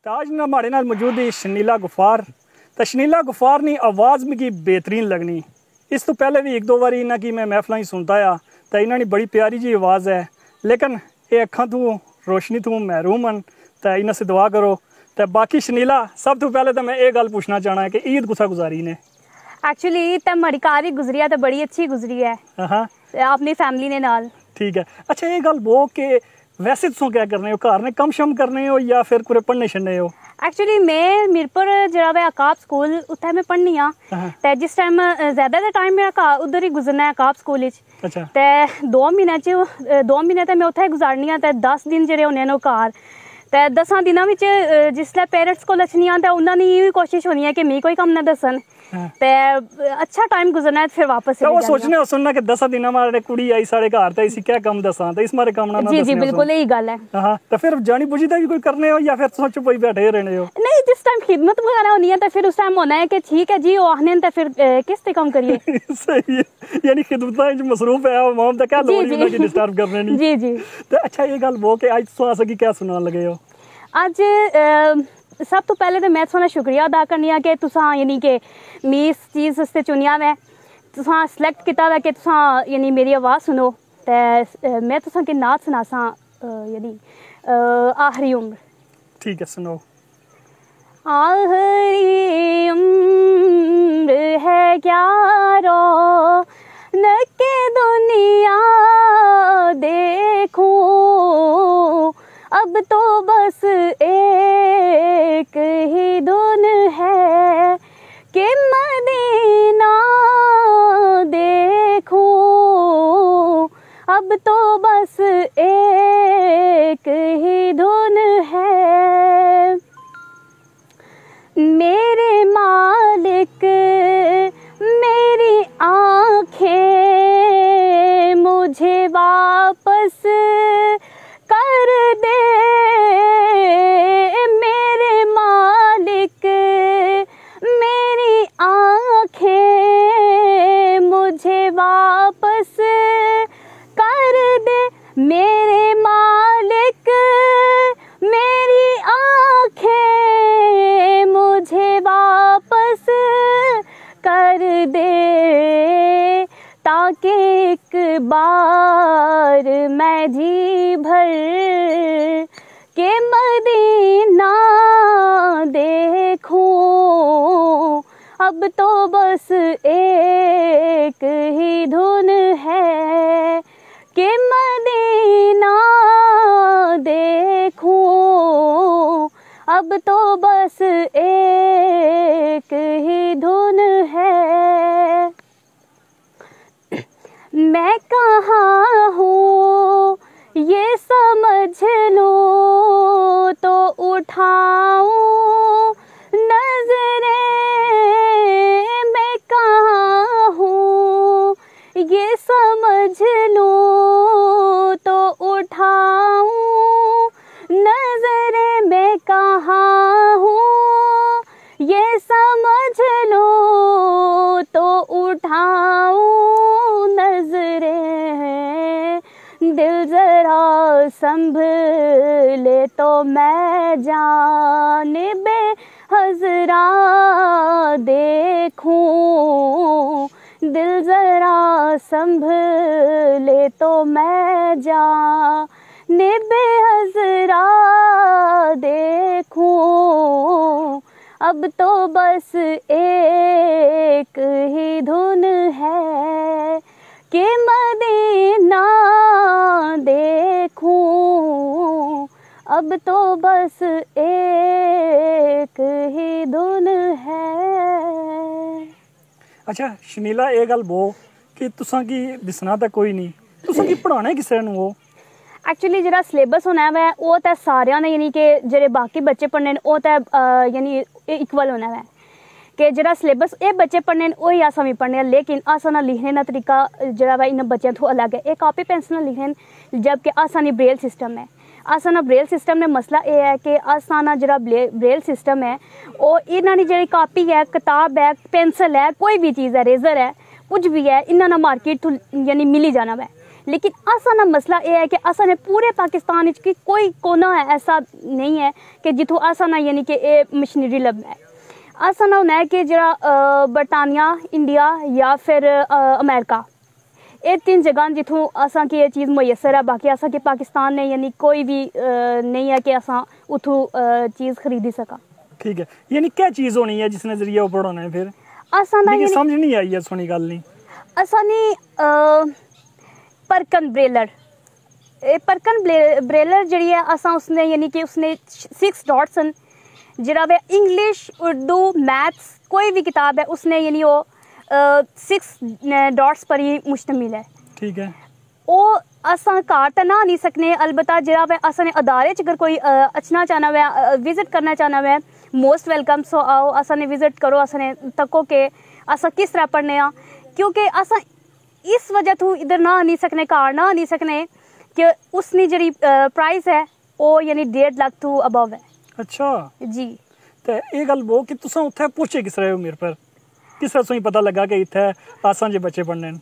तो आज ना हमारे नाल मौजूद है शनीला गुफार। तो शनीला गुफार नी आवाज़ मिगी बेहतरीन लगनी। इस तो पहले भी एक दो बारी इन्हों की मैं महफलों ही सुनता आ तो इन्होंने बड़ी प्यारी जी आवाज़ है, लेकिन ये अखां तू रोशनी तू महरूम हन। तो इन्हों से दुआ करो। तो बाकी शनीला, सब तो पहले तो मैं ये गल पूछना चाहना कि ईद गुस्सा गुजारी ने? एक्चुअली ईद तो हमारी कार ही गुजरी है, तो बड़ी अच्छी गुजरी है अपनी फैमिली ने नाल। ठीक है। अच्छा ये गल वो कि वैसे तुम क्या करने हो, घर ने कम शम करने हो या फिर पूरे पढ़ने छड़ने हो? एक्चुअली मैं मीरपुर जरा वे अकाब स्कूल उत्थे मैं पढ़नी हाँ, ते जिस टाइम ज्यादा दा टाइम मेरा घर उधर ही गुजरना है अकाब स्कूल विच। अच्छा। ते 2 महीने ते मैं उत्थे गुजारनी हाँ, ते 10 दिन जेह्ड़े होने न घर। ते 10 दिनों विच जिसलै पेरेंट्स को लच्छनी हाँ ते उन्होंने ये कोशिश होनी है कि मैं कोई कम ना दसन। ते अच्छा टाइम गुजरना है फिर वापस तो वो सोचने हो सुनना कि 10 दिन हमारे कुड़ी आई सारे घर तो इसी क्या कम दसा तो इस मारे कम ना जी जी बिल्कुल यही गल है। हां तो फिर जानी बुझी भी कोई करने हो या फिर सोचो कोई बैठे रहने हो? नहीं, जिस टाइम खिदमत वगैरह होनी है तो फिर उस टाइम होना है कि ठीक है जी वो आने तो फिर किस ते कम करिए। सही है, यानी खिदमत में मसरूफ है मॉम तो क्या लोड़ है कि डिस्टर्ब करने नहीं। जी जी। तो अच्छा ये गल वो कि आज तो आसा की क्या सुनाने लगे हो? आज सब तो पहले तो मैं थोड़ा शुक्रिया अदा करनी है कि तुसा यानी कि मी इस चीज़ से चुनिया वै, तुसा सिलेक्ट किया वै कि तुसा यानी मेरी आवाज़ सुनो। तो मैं तुसा के नात सुनासा यानी आखिरी उम्र। ठीक है सुनो। आखिरी उम्र है ग्यारो न के दुनिया देखूं, अब तो बस एक ही धुन है कि मदीना देखूं, अब तो बस एक ही धुन है। मेरे मालिक मेरी आँखें मुझे वापस कर दे, मेरे मालिक मेरी आँखें मुझे वापस कर दे, मेरे मालिक मेरी आँखें मुझे वापस कर दे, ताकि एक बार मैं जी भर के मदीना देखूं, अब तो बस एक ही धुन है कि मदीना देखूं, अब तो बस एक ही धुन है। मैं कहाँ हूँ ये समझ लो तो उठाऊं नजरें, मैं कहाँ हूँ ये समझ लो तो उठाऊं नजरें, मैं कहाँ हूँ ये समझ लो तो उठाऊं नजरें, दिल जरा संभले तो मैं जानिबे हज़रा देखूं, दिल जरा संभले तो मैं जानिबे हज़रा देखूं, अब तो बस एक ही धुन है कि मदीना देखूं, अब तो बस एक ही धुन है। अच्छा शनीला ये गल वो कि तुसा की दिसना तो कोई नहीं, तुसा की पढ़ाना किसे नूं हो? एक्चुअली जो सिलेबस होना है वो तो सारे ने यानी कि जो बाकी बच्चे पढ़ने वो तो यानी इक्वल होना है कि जो सिलेबस ये बच्चे पढ़ने वही अस भी पढ़ने, लेकिन अस लिखने का तरीका जो इन बच्चों तो अलग है। ये कॉपी पेंसिल लिखने, जबकि असानी ब्रेल सिस्टम है। असाना ब्रेल सिस्टम में मसला ये है कि असाना जो ब्रेल सिस्टम है वो इन्होंने जी कॉपी है, किताब है, पेंसिल है, कोई भी चीज़ है, रेजर है, कुछ भी है, इन्होंने मार्केट तो यानी मिली जाना है। लेकिन असा ना मसला ये है कि असा ने पूरे पाकिस्तान की कोई कोना है ऐसा नहीं है कि जिथों असा ना यानी कि ये मशीनरी लभदा है। असा ना होना है कि जरा बरतानिया, इंडिया या फिर अमेरिका, ये 3 जगह जिथों असा की ये चीज़ मुयसर है। बाकी असा कि पाकिस्तान ने यानी कोई भी नहीं है कि असा उथों चीज़ खरीदी सका। ठीक है, यानी क्या चीज़ होनी है जिस नजरिए वो पढ़ाना है फिर असा ना समझ नहीं आई है सुनी गल नहीं। असा ने परकन ब्रेलर, परकन ब्रेलर जी है असा उसने यानी कि उसने 6 डॉट्स न जरा वे इंग्लिश, उर्दू, मैथ्स कोई भी किताब है उसने यानी वो 6 डॉट्स पर ही मुश्तमिल है। ठीक है, वो असा घर तो ना नहीं सकने, अलबत्ता जरा वे असा ने अदारे च अगर कोई अचना चाहना वै, विजिट करना चाहना वै, मोस्ट वेलकम। सो आओ असा ने विजिट करो, असा ने तको के असा किस तरह पढ़ने आ, क्योंकि असा इस वजह तो इधर ना नहीं सकने, घर ना नहीं सकने कि उसकी जी प्राइस है वो यानी 1.5 लाख तो अबव है। अच्छा जी, तो ये गल वो कि तुसा उत्थे पूछे किस तरह हो मेरे पर, किस तरह तुसें पता लगा कि इत्थे आसान जे बच्चे पढ़ने न?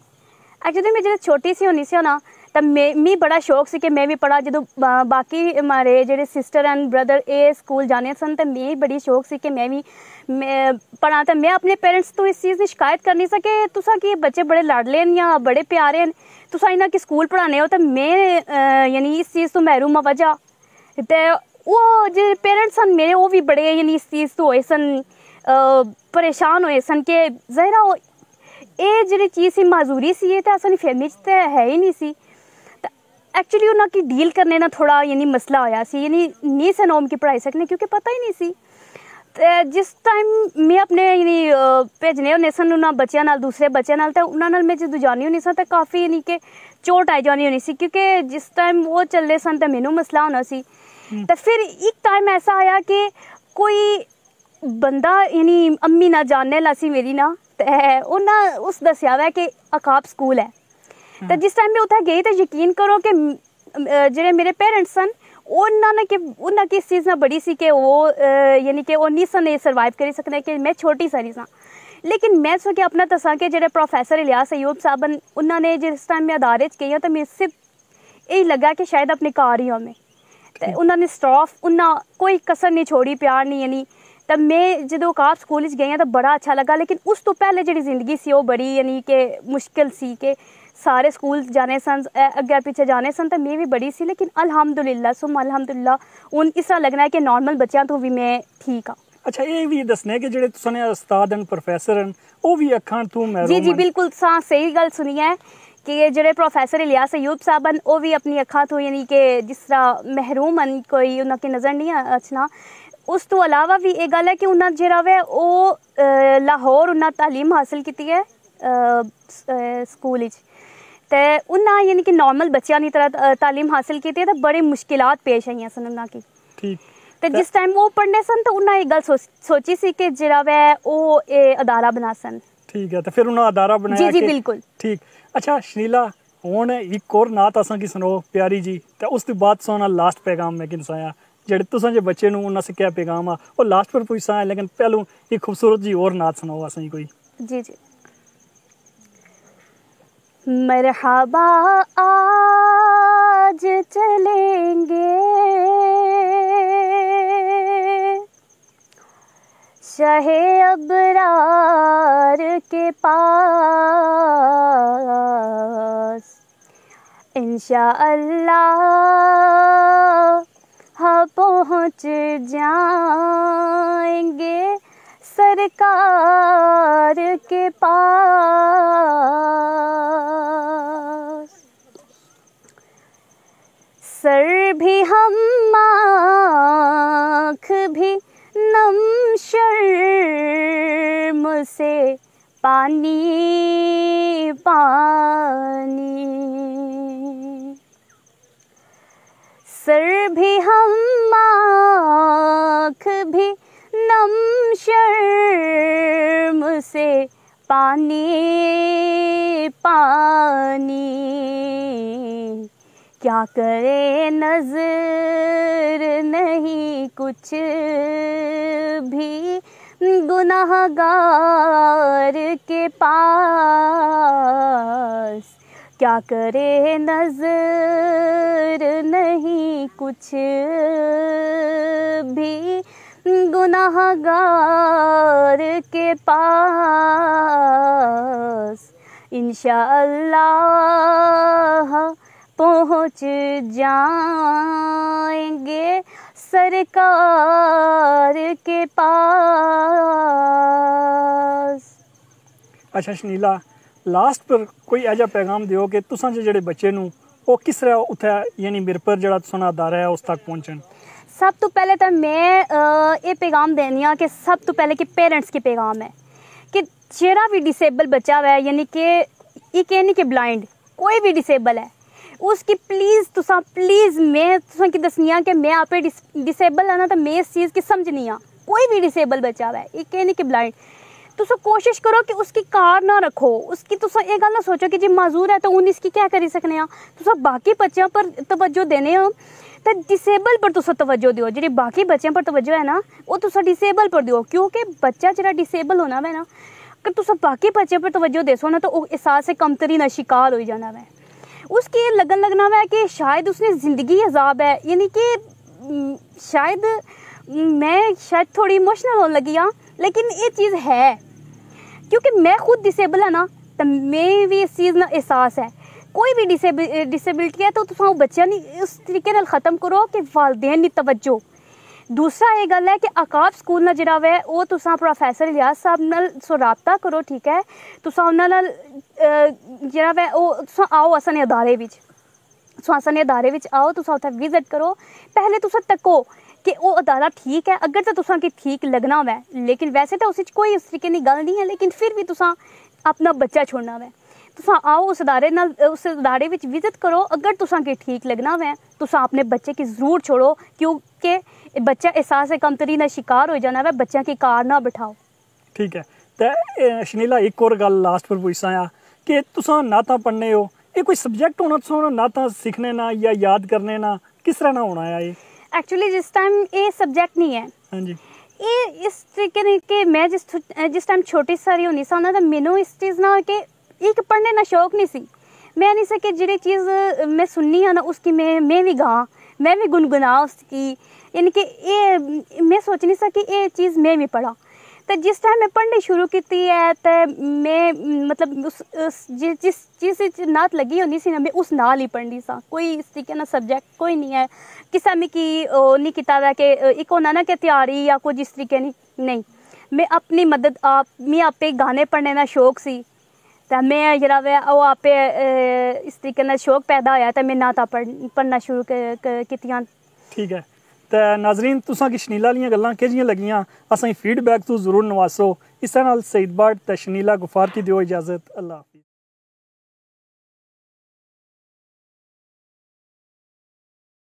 एक्चुअली मैं जो छोटी सी होनी सी ना तो मी बड़ा शौक सी कि मैं भी पढ़ा। जो बाकी हमारे जो सिस्टर एंड ब्रदर ये स्कूल जाने सन तो मैं बड़ी शौक सी कि मैं भी पढ़ा। तो मैं अपने पेरेंट्स तो इस चीज़ की शिकायत कर नहीं सके तुसा कि बच्चे बड़े लाडले न या बड़े प्यारे न, तुसा इन्हें कि स्कूल पढ़ाने हो। तो मैं यानी इस चीज़ तो महरूम वजह तो वो जो पेरेंट्स सन मेरे वो भी बड़े यानी इस चीज़ तो होए सन, परेशान होए सन कि ज़ाहिरा ये जी चीज़ सी माजूरी सी तो असली फैमिली तो है ही नहीं सी। एक्चुअली उन्होंने डील करने ना थोड़ा यानी मसला होया सी, यानी नहीं सन ओम की पढ़ाई सकने क्योंकि पता ही नहीं सी। तो जिस टाइम मैं अपने यानी भेजने होने सन उन्होंने बच्चों नाल, दूसरे बच्चों नाल, तो उन्होंने मैं जो जानी होनी सन तो काफ़ी यानी कि चोट आई जानी होनी सी, क्योंकि जिस टाइम वो चले सन तो मैनू मसला होना सी। तो फिर एक टाइम ऐसा आया कि कोई बंदा यानी अम्मी ना जानने ला सी मेरी ना, तो उन्हें उस दसिया वै कि अकाब स्कूल है। तो जिस टाइम मैं उत्थे गई तो यकीन करो कि जेह्ड़े मेरे पेरेंट्स सन उन्होंने किस चीज़ ना बड़ी सी कि वो यानी कि वो नहीं सन सर्वाइव करी सकने कि मैं छोटी सारी सा। लेकिन मैं सो कि अपना दसा कि जेह्ड़े प्रोफैसर इलियास अयूब साहब उन्होंने जिस टाइम मैं अदारे च गई तो मैं सिर्फ यही लगा कि शायद अपने घर ही हों। तो उन्होंने स्टाफ उन्हें कोई कसर नहीं छोड़ी, प्यार नहीं यानी। तो मैं जो काफ स्कूल गई तो बड़ा अच्छा लगा, लेकिन उस तो पहले जी जिंदगी सी वो बड़ी यानी कि मुश्किल सी कि सारे स्कूल जाने सन, अगे पीछे जाने सन, तो मैं भी बड़ी सी। लेकिन अल्हम्दुलिल्लाह सुम अल्हम्दुलिल्लाह हूँ इस तरह लगना है कि नॉर्मल बच्चों तो भी मैं ठीक हाँ। अच्छा ये भी दसने कि जेह्ड़े तुसें उस्ताद न प्रोफैसर न वो भी अखां तू महरूम जी जी बिल्कुल सही गल सुनी है कि जेह्ड़े प्रोफैसर इलियास अयूब साहब न वो भी अपनी अखां तो यानी कि जिस तरह महरूम न, कोई उन्होंने नज़र नहीं अचना। उस तो अलावा भी एक गल है कि उन्हें जरा वै वो लाहौर उन्हें तालीम हासिल की है स्कूल तो उन्हें यानी कि नॉर्मल बच्चों की तरह तालीम हासिल की तो बड़ी मुश्किलात पेश आई सन उन्होंने की। तो जिस टाइम वो पढ़ने सन तो उन्हें एक गल सोची सी कि जरा वै वो अदारा बना सन। ठीक है, तो फिर उन्हें अदारा बनाया। जी जी बिल्कुल ठीक। अच्छा शनीला हुण एक और नात असां की सुनो प्यारी जी, तो उस तो बाद सोना लास्ट पैगाम मैं किन साया जेह्ड़े तुसें जे बच्चे नूं उन्हां से क्या पैगाम आ वो लास्ट पर पुछसा है, लेकिन पहलू एक खूबसूरत जी और नात सुनाओ असें कोई। जी जी मरहबा आज चलेंगे शाहे अबरार के पास इंशाअल्लाह पहुँच जाएंगे सरकार के पास। सर भी हम आँख भी नम शर्म से पानी पानी। सर भी हम आँख भी नम शर्म से पानी पानी। क्या करे नजर नहीं कुछ भी गुनाहगार के पास। क्या करे नजर नहीं कुछ भी गुनाहगार के पास, इंशाअल्लाह पहुँच जाएंगे सरकार के पास। अच्छा शनीला, लास्ट पर कोई ऐसा पैगाम दिओ कि तुसां जेह्ड़े बच्चे नू वो किस तरह उत्थे यानी मेरे पर जेह्ड़ा तुसां अदारा है उस तक पहुंचन। सब तो पहले तो मैं ये पैगाम देनी कि सब तो पहले कि पेरेंट्स के पैगाम है कि जेड़ा भी डिसेबल बच्चा है, यानी कि ये कहनी कि ब्लाइंड कोई भी डिसेबल है, उसकी प्लीज़ मैं तुसां की दसनी कि मैं आपे डिसेबल है ना, तो मैं इस चीज़ की समझनी हाँ। कोई भी डिसेबल बच्चा है, ये कहनी कि ब्लाइंड, तुम कोशिश करो कि उसकी कार ना रखो, उसकी तुम ये गल ना सोचो कि जी माजूर है तो उन इसकी क्या करी सकने आ। तुम बाकी बच्चों पर तवज्जो देने हो तो डिसेबल पर तुम तवज्जो दियो, जी बाकी बच्चों पर तवज्जो है ना वो तुम डिसेबल पर दियो, क्योंकि बच्चा जरा डिसेबल होना है ना, अगर तुम बाकी बच्चों पर तवज्जो देसो ना तो वो एहसास से कमतरी ना शिकार हो जाना है। उसकी लगना है कि शायद उसने ज़िंदगी अजाब है, यानी कि शायद मैं थोड़ी इमोशनल होने लगी हाँ, लेकिन ये चीज़ है क्योंकि मैं खुद डिसेबल है ना, तो मैं भी इस चीज़ ना एहसास है। कोई भी डिसेबिलिटी है तो तुम बच्चा नहीं उस तरीके नाल ख़त्म करो कि वालदेन नी तवज्जो। दूसरा ये गल है कि अकाब स्कूल ना जरा है वो तुम प्रोफैसर इलियास साहब नाल सो राबता करो, ठीक है, तुम उन्होंने जरा है वो आओ असन अदारे विच, असन अदारे विच आओ, तुम उत्थे विजिट करो, पहले तुम तको कि वो अदारा ठीक है, अगर तो तुसां की ठीक लगना है, लेकिन वैसे तो उस कोई उस तरीके की गल नहीं है, लेकिन फिर भी तुसां अपना बच्चा छोड़ना है, तुसां आओ उस अदारे विच विजिट करो, अगर तुसां की ठीक लगना है तुसां अपने बच्चे की ज़रूर छोड़ो, क्योंकि बच्चा एहसास कमतरी ना शिकार हो जाना है, बच्चा की कार ना बिठाओ। ठीक है, तो शनीला एक और गल लास्ट पर पूछा कि तुसां नाता पढ़ने हो, ये कोई सब्जेक्ट होना तुसां नाता सीखने ना या याद करने ना किस तरह ना होना है ये? एक्चुअली जिस टाइम ये सब्जेक्ट नहीं है, हाँ जी, ये इस तरीके के मैं जिस टाइम छोटी सारी होनी सा ना, तो मैनू इस चीज़ ना कि एक पढ़ने ना शौक नहीं सी, मैं नहीं सके जी चीज़ मैं सुननी है ना उसकी मैं भी गा, मैं भी गुनगुना उसकी, यानी कि ये मैं सोच नहीं सकी ये चीज़ मैं भी पढ़ा। तो जिस टाइम मैं पढ़नी शुरू की है तो मैं मतलब उस जिस चीज़ नात लगी होनी सी ना, मैं उस नाल ही पढ़नी सा, कोई इस तरीके ना सब्जेक्ट कोई नहीं है किसा में कि नहीं किता है कि एक होना ना कि तैयारी या कुछ इस तरीके नहीं, मैं अपनी मदद आप मैं आपे गाने पढ़ने का शौक सी, तो मैं जरा वो आपे इस तरीके ना शौक पैदा होया तो मैं नाता पढ़ना शुरू कीतियां। ठीक है, तो नाजरीन तुसां की शनीला वाली गल्लां किहियां लगियां, असें फीडबैक तो जरूर नवासो। इस नाल सईद बाट ते शनीला गुफार की दिओ इजाज़त, अल्लाह हाफिज़।